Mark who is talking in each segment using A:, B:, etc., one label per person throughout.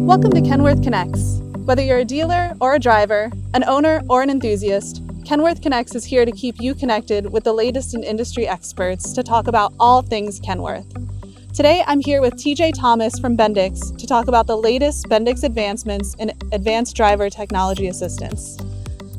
A: Welcome to Kenworth Connects. Whether you're a dealer or a driver, an owner or an enthusiast, Kenworth Connects is here to keep you connected with the latest in industry experts to talk about all things Kenworth. Today, I'm here with TJ Thomas from Bendix to talk about the latest Bendix advancements in advanced driver technology assistance.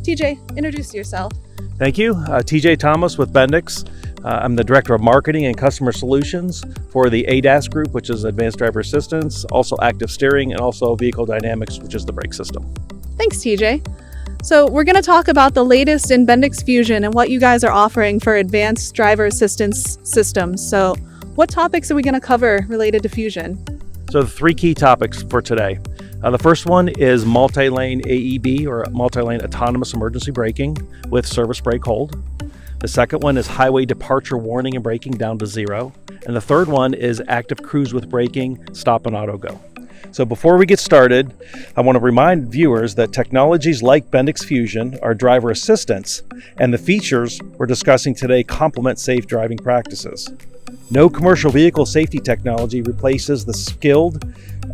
A: TJ, introduce yourself.
B: Thank you. TJ Thomas with Bendix. I'm the Director of Marketing and Customer Solutions for the ADAS group, which is Advanced Driver Assistance, also Active Steering, and also Vehicle Dynamics, which is the brake system.
A: Thanks, TJ. So we're going to talk about the latest in Bendix Fusion and what you guys are offering for advanced driver assistance systems. So what topics are we going to cover related to Fusion?
B: So the three key topics for today. The first one is Multilane AEB, or Multilane Autonomous Emergency Braking with Service Brake Hold. The second one is Highway Departure Warning and Braking down to 0. And the third one is Active Cruise with Braking, Stop and Auto Go. So before we get started, I want to remind viewers that technologies like Bendix Fusion are driver assistance, and the features we're discussing today complement safe driving practices. No commercial vehicle safety technology replaces the skilled,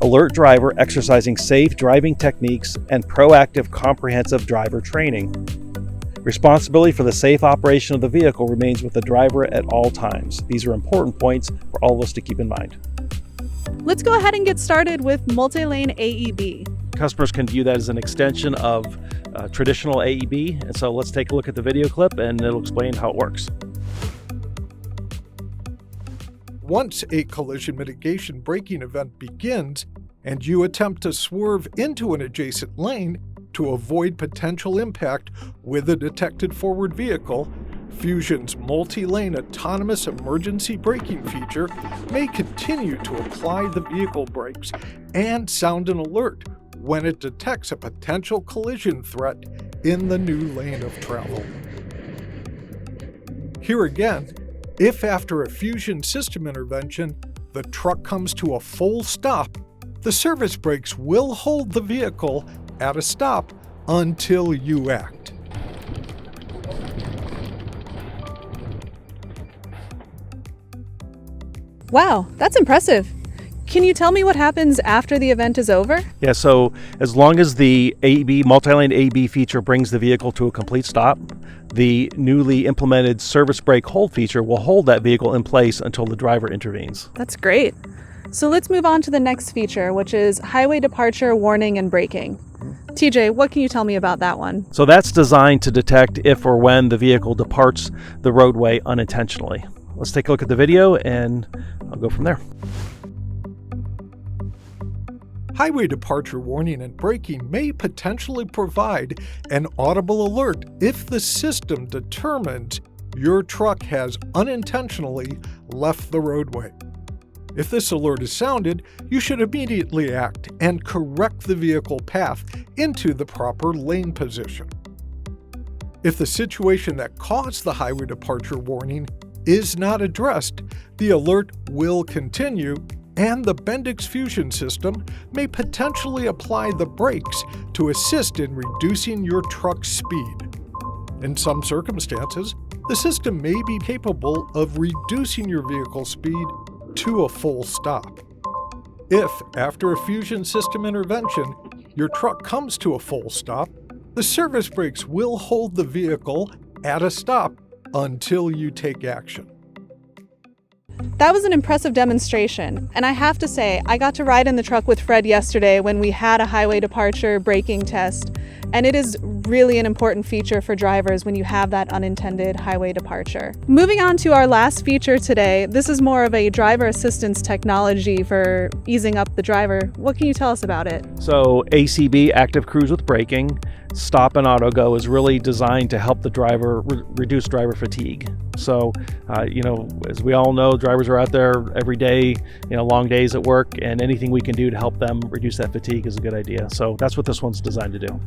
B: alert driver exercising safe driving techniques and proactive, comprehensive driver training. Responsibility for the safe operation of the vehicle remains with the driver at all times. These are important points for all of us to keep in mind.
A: Let's go ahead and get started with Multilane AEB.
B: Customers can view that as an extension of traditional AEB, and so let's take a look at the video clip and it'll explain how it works.
C: Once a collision mitigation braking event begins and you attempt to swerve into an adjacent lane to avoid potential impact with a detected forward vehicle, Fusion's Multilane Autonomous Emergency Braking feature may continue to apply the vehicle brakes and sound an alert when it detects a potential collision threat in the new lane of travel. Here again, if after a Fusion system intervention, the truck comes to a full stop, the service brakes will hold the vehicle at a stop until you act.
A: Wow, that's impressive. Can you tell me what happens after the event is over?
B: Yeah, so as long as the Multilane AEB feature brings the vehicle to a complete stop, the newly implemented service brake hold feature will hold that vehicle in place until the driver intervenes.
A: That's great. So let's move on to the next feature, which is Highway Departure Warning and Braking. TJ, what can you tell me about that one?
B: So that's designed to detect if or when the vehicle departs the roadway unintentionally. Let's take a look at the video and I'll go from there.
C: Highway departure warning and braking may potentially provide an audible alert if the system determines your truck has unintentionally left the roadway. If this alert is sounded, you should immediately act and correct the vehicle path into the proper lane position. If the situation that caused the highway departure warning is not addressed, the alert will continue, and the Bendix Fusion system may potentially apply the brakes to assist in reducing your truck's speed. In some circumstances, the system may be capable of reducing your vehicle's speed to a full stop. If, after a Fusion system intervention, your truck comes to a full stop, the service brakes will hold the vehicle at a stop until you take action.
A: That was an impressive demonstration, and I have to say, I got to ride in the truck with Fred yesterday when we had a highway departure braking test, and it is really an important feature for drivers when you have that unintended highway departure. Moving on to our last feature today, this is more of a driver assistance technology for easing up the driver. What can you tell us about it?
B: So ACB, Active Cruise with Braking, Stop and Auto Go is really designed to help the driver reduce driver fatigue. So, as we all know, drivers are out there every day, long days at work, and anything we can do to help them reduce that fatigue is a good idea. So that's what this one's designed to do.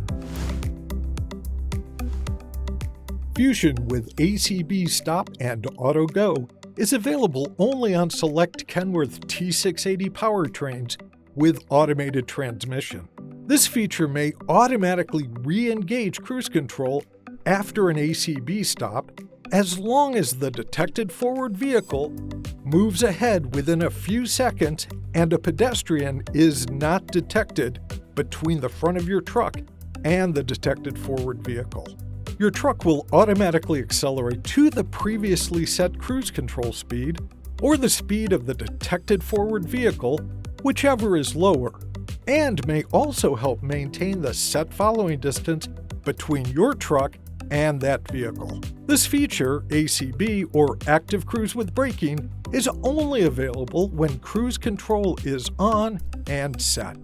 C: Fusion with ACB Stop and Auto Go is available only on select Kenworth T680 powertrains with automated transmission. This feature may automatically re-engage cruise control after an ACB stop as long as the detected forward vehicle moves ahead within a few seconds and a pedestrian is not detected between the front of your truck and the detected forward vehicle. Your truck will automatically accelerate to the previously set cruise control speed or the speed of the detected forward vehicle, whichever is lower, and may also help maintain the set following distance between your truck and that vehicle. This feature, ACB or Active Cruise with Braking, is only available when cruise control is on and set.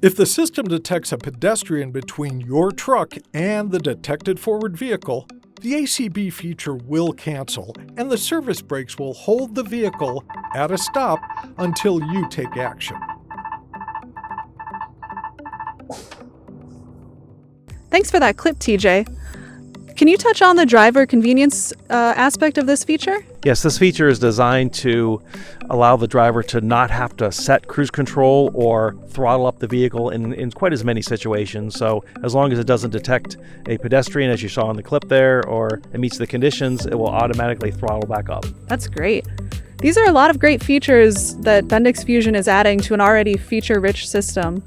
C: If the system detects a pedestrian between your truck and the detected forward vehicle, the ACB feature will cancel and the service brakes will hold the vehicle at a stop until you take action.
A: Thanks for that clip, TJ. Can you touch on the driver convenience aspect of this feature?
B: Yes, this feature is designed to allow the driver to not have to set cruise control or throttle up the vehicle in quite as many situations. So as long as it doesn't detect a pedestrian, as you saw in the clip there, or it meets the conditions, it will automatically throttle back up.
A: That's great. These are a lot of great features that Bendix Fusion is adding to an already feature-rich system.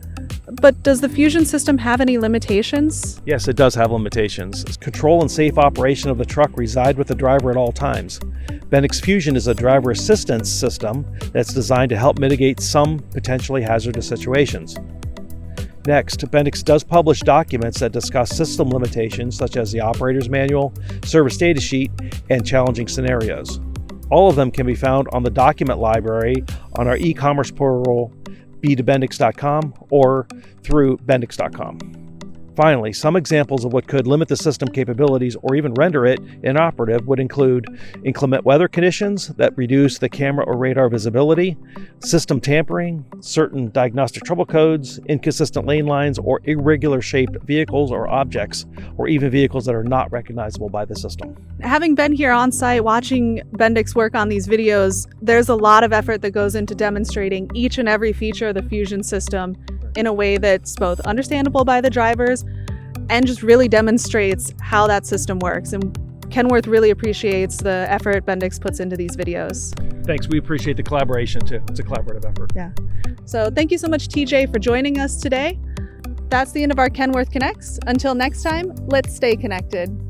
A: But does the Fusion system have any limitations?
B: Yes, it does have limitations. Control and safe operation of the truck reside with the driver at all times. Bendix Fusion is a driver assistance system that's designed to help mitigate some potentially hazardous situations. Next, Bendix does publish documents that discuss system limitations such as the operator's manual, service data sheet, and challenging scenarios. All of them can be found on the document library on our e-commerce portal be2bendix.com or through bendix.com. Finally, some examples of what could limit the system capabilities or even render it inoperative would include inclement weather conditions that reduce the camera or radar visibility, system tampering, certain diagnostic trouble codes, inconsistent lane lines, or irregular shaped vehicles or objects, or even vehicles that are not recognizable by the system.
A: Having been here on site watching Bendix work on these videos, there's a lot of effort that goes into demonstrating each and every feature of the Fusion system in a way that's both understandable by the drivers and just really demonstrates how that system works. And Kenworth really appreciates the effort Bendix puts into these videos.
B: Thanks. We appreciate the collaboration too. It's a collaborative effort.
A: Yeah. So thank you so much, TJ, for joining us today. That's the end of our Kenworth Connects. Until next time, let's stay connected.